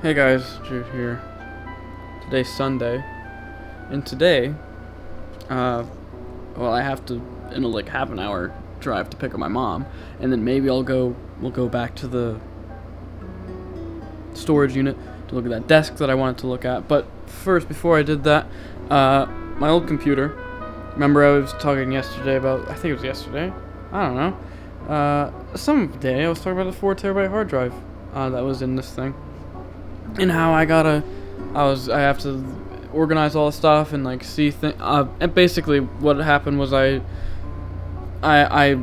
Hey guys, Jude here. Today's Sunday, and today, I have to, in like half an hour drive to pick up my mom, and then maybe we'll go back to the storage unit to look at that desk that I wanted to look at. But first, before I did that, my old computer. Remember I was talking yesterday about, I think it was yesterday, I don't know, some day I was talking about the 4 terabyte hard drive that was in this thing. And how I have to organize all the stuff and like see things. And basically, what happened was I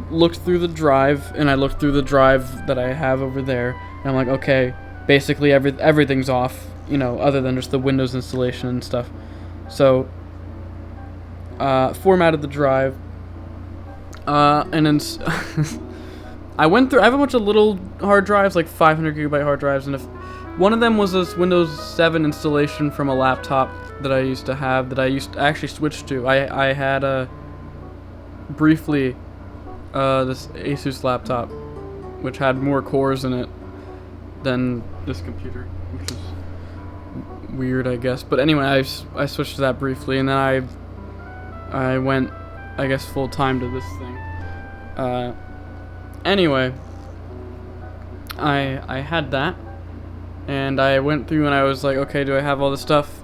looked through the drive, and I looked through the drive that I have over there, and I'm like, okay, basically everything's off, other than just the Windows installation and stuff. So, formatted the drive, and then I have a bunch of little hard drives, like 500 gigabyte hard drives, and if one of them was this Windows 7 installation from a laptop that I used to have, that I actually switched to. I had briefly this Asus laptop, which had more cores in it than this computer, which is weird, I guess. But anyway, I switched to that briefly, and then I went, I guess, full time to this thing. Anyway, I had that. And I went through and I was like, okay, do I have all this stuff?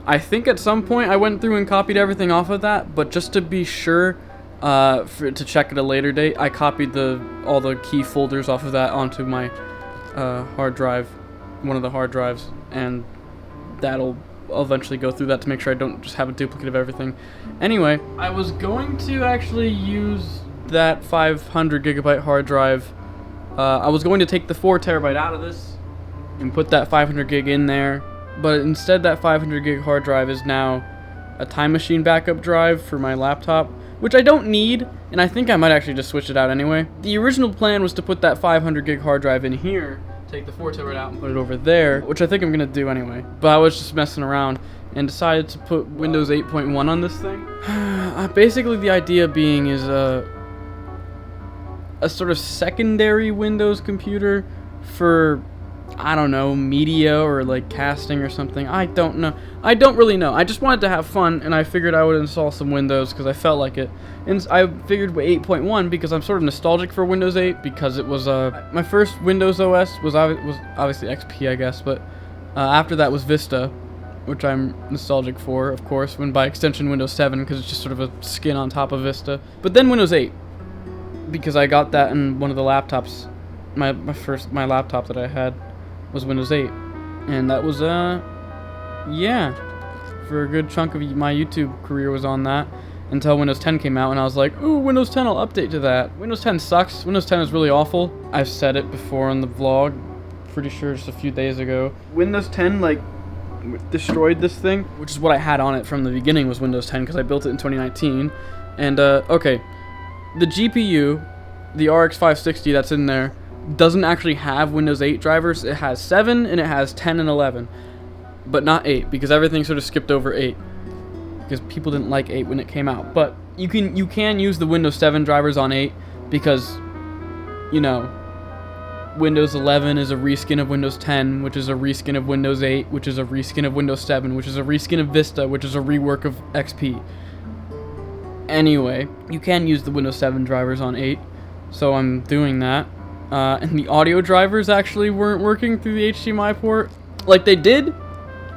I think at some point I went through and copied everything off of that, but just to be sure, to check at a later date, I copied all the key folders off of that onto my hard drive, one of the hard drives, and I'll eventually go through that to make sure I don't just have a duplicate of everything. Anyway, I was going to actually use that 500 gigabyte hard drive. I was going to take the 4 terabyte out of this and put that 500 gig in there, but instead that 500 gig hard drive is now a Time Machine backup drive for my laptop, which I don't need, and I think I might actually just switch it out anyway. The original plan was to put that 500 gig hard drive in here, take the 4 terabyte out and put it over there, which I think I'm gonna do anyway, but I was just messing around and decided to put Windows 8.1 on this thing. Basically the idea being is a sort of secondary Windows computer for, I don't know, media or like casting or something. I don't know. I don't really know. I just wanted to have fun, and I figured I would install some Windows because I felt like it. And I figured with 8.1 because I'm sort of nostalgic for Windows 8 because it was my first Windows OS was obviously XP, I guess, but after that was Vista, which I'm nostalgic for, of course, when by extension Windows 7 because it's just sort of a skin on top of Vista. But then Windows 8 because I got that in one of the laptops. My laptop that I had was Windows 8, and that was yeah, for a good chunk of my YouTube career was on that until Windows 10 came out, and I was like, ooh, Windows 10, I'll update to that. Windows 10 sucks. Windows 10 is really awful. I've said it before on the vlog, pretty sure just a few days ago. Windows 10 like destroyed this thing, which is what I had on it from the beginning, was Windows 10 because I built it in 2019. And okay, the GPU, the RX 560 that's in there, doesn't actually have Windows 8 drivers. It has 7 and it has 10 and 11, but not 8 because everything sort of skipped over 8 because people didn't like 8 when it came out. But you can use the Windows 7 drivers on 8 because Windows 11 is a reskin of Windows 10, which is a reskin of Windows 8, which is a reskin of Windows 7, which is a reskin of Vista, which is a rework of XP. Anyway, you can use the Windows 7 drivers on 8, so I'm doing that. And the audio drivers actually weren't working through the HDMI port. Like, they did.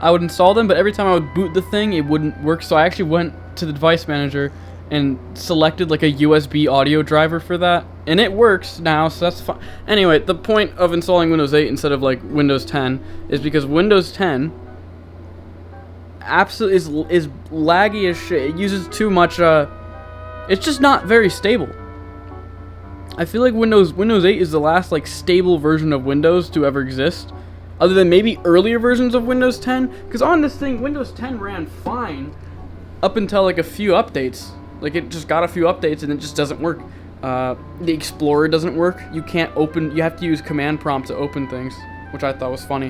I would install them, but every time I would boot the thing, it wouldn't work. So I actually went to the device manager and selected like a USB audio driver for that. And it works now, so that's fine. Anyway, the point of installing Windows 8 instead of like Windows 10 is because Windows 10 absolutely is laggy as shit. It uses too much, it's just not very stable. I feel like Windows 8 is the last like stable version of Windows to ever exist, other than maybe earlier versions of Windows 10. Because on this thing, Windows 10 ran fine up until like a few updates. Like it just got a few updates and it just doesn't work. The Explorer doesn't work. You have to use command prompt to open things, which I thought was funny.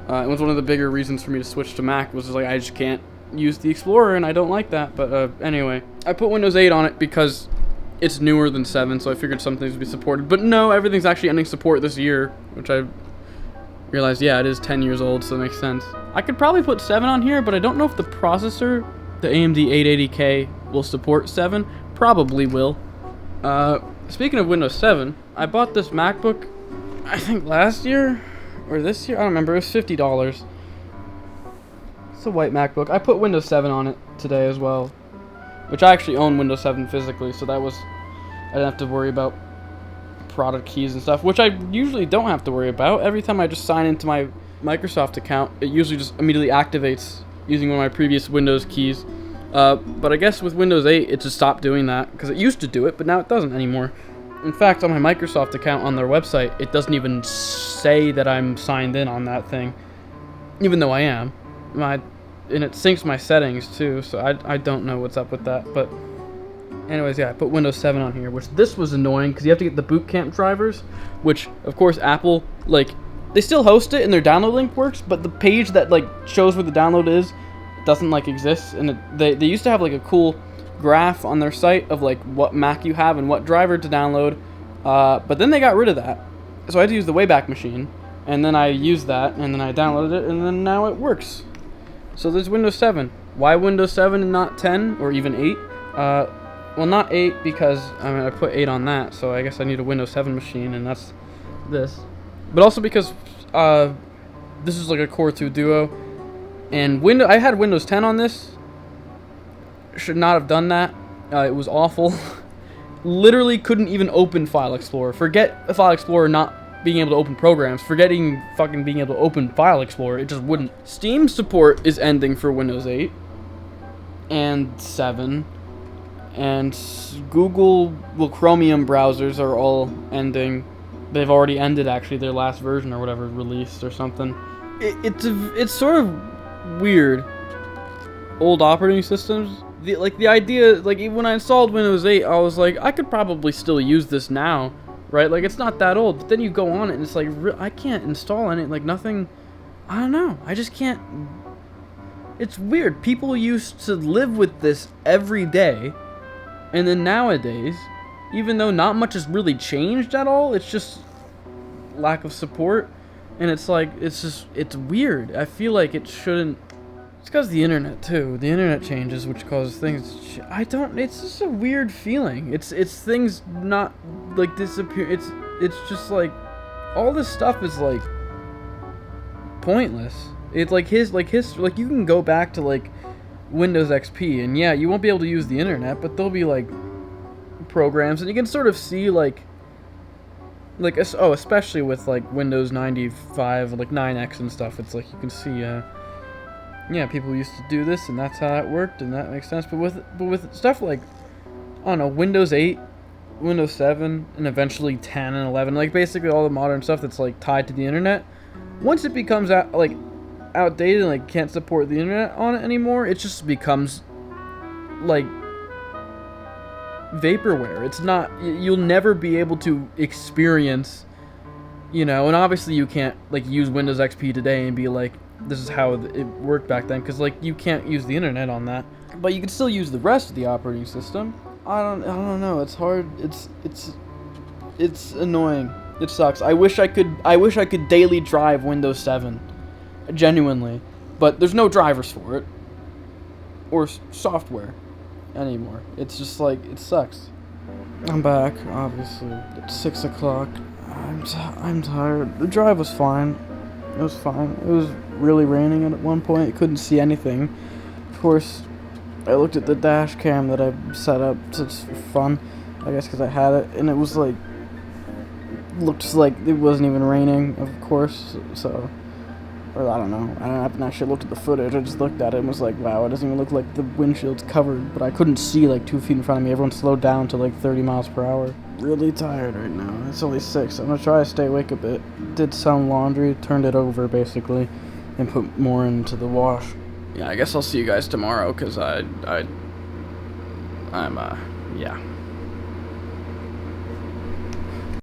It was one of the bigger reasons for me to switch to Mac, was just like I just can't use the Explorer and I don't like that. But anyway, I put Windows 8 on it because it's newer than 7, so I figured some things would be supported. But no, everything's actually ending support this year, which I realized, yeah, it is 10 years old, so it makes sense. I could probably put 7 on here, but I don't know if the processor, the AMD 880K, will support 7. Probably will. Speaking of Windows 7, I bought this MacBook, I think last year, or this year, I don't remember, it was $50. It's a white MacBook. I put Windows 7 on it today as well, which I actually own Windows 7 physically, so that was, I didn't have to worry about product keys and stuff, which I usually don't have to worry about. Every time I just sign into my Microsoft account, it usually just immediately activates using one of my previous Windows keys. But I guess with Windows 8, it just stopped doing that, because it used to do it, but now it doesn't anymore. In fact, on my Microsoft account on their website, it doesn't even say that I'm signed in on that thing, even though I am. And it syncs my settings too, so I don't know what's up with that. But anyways, yeah, I put Windows 7 on here, which this was annoying because you have to get the Boot Camp drivers, which of course Apple, like, they still host it and their download link works, but the page that like shows where the download is doesn't like exist. And they used to have like a cool graph on their site of like what Mac you have and what driver to download, but then they got rid of that, so I had to use the Wayback Machine, and then I used that, and then I downloaded it, and then now it works. So there's Windows 7. Why Windows 7 and not 10 or even 8? Well, not 8 because I put 8 on that, so I guess I need a Windows 7 machine, and that's this. But also because this is like a Core 2 Duo, and I had Windows 10 on this. Should not have done that. It was awful. Literally couldn't even open File Explorer. Forget File Explorer not being able to open programs, forgetting fucking being able to open File Explorer, it just wouldn't. Steam support is ending for Windows 8 and 7, and Google, Chromium browsers are all ending. They've already ended, actually, their last version or whatever released or something. It's sort of weird. Old operating systems, the idea, like, even when I installed Windows 8, I was like, I could probably still use this now. Right, like, it's not that old, but then you go on it and it's like, I can't install any, like, nothing, I don't know, I just can't. It's weird. People used to live with this every day, and then nowadays, even though not much has really changed at all, it's just lack of support, and it's like, it's weird. I feel like it shouldn't. It's because the internet too. The internet changes, which causes things. It's just a weird feeling. It's things not like disappear. It's just like all this stuff is like pointless. It's like like you can go back to like Windows XP, and yeah, you won't be able to use the internet, but there'll be like programs, and you can sort of see like especially with like Windows 95, like 9X and stuff. It's like you can see. Yeah, people used to do this, and that's how it worked, and that makes sense. But with stuff like, I don't know, Windows 8, Windows 7, and eventually 10 and 11, like basically all the modern stuff that's like tied to the internet, once it becomes outdated and like can't support the internet on it anymore, it just becomes like vaporware. It's not. You'll never be able to experience, and obviously you can't like use Windows XP today and be like, this is how it worked back then, because like you can't use the internet on that, but you can still use the rest of the operating system. I don't know. It's hard. It's annoying. It sucks. I wish I could daily drive Windows 7, genuinely, but there's no drivers for it or software anymore. It's just like, it sucks. I'm back. Obviously, it's 6 o'clock. I'm tired. The drive was fine. It was fine. It was really raining, and at one point I couldn't see anything. Of course, I looked at the dash cam that I set up just for fun, I guess because I had it, and it was like, looked like it wasn't even raining, of course, so, or I don't know. I haven't actually looked at the footage. I just looked at it and was like, wow, it doesn't even look like the windshield's covered, but I couldn't see like 2 feet in front of me. Everyone slowed down to like 30 miles per hour. Really tired right now. It's only 6. I'm gonna try to stay awake a bit. Did some laundry, turned it over basically, and put more into the wash. Yeah, I guess I'll see you guys tomorrow, because yeah.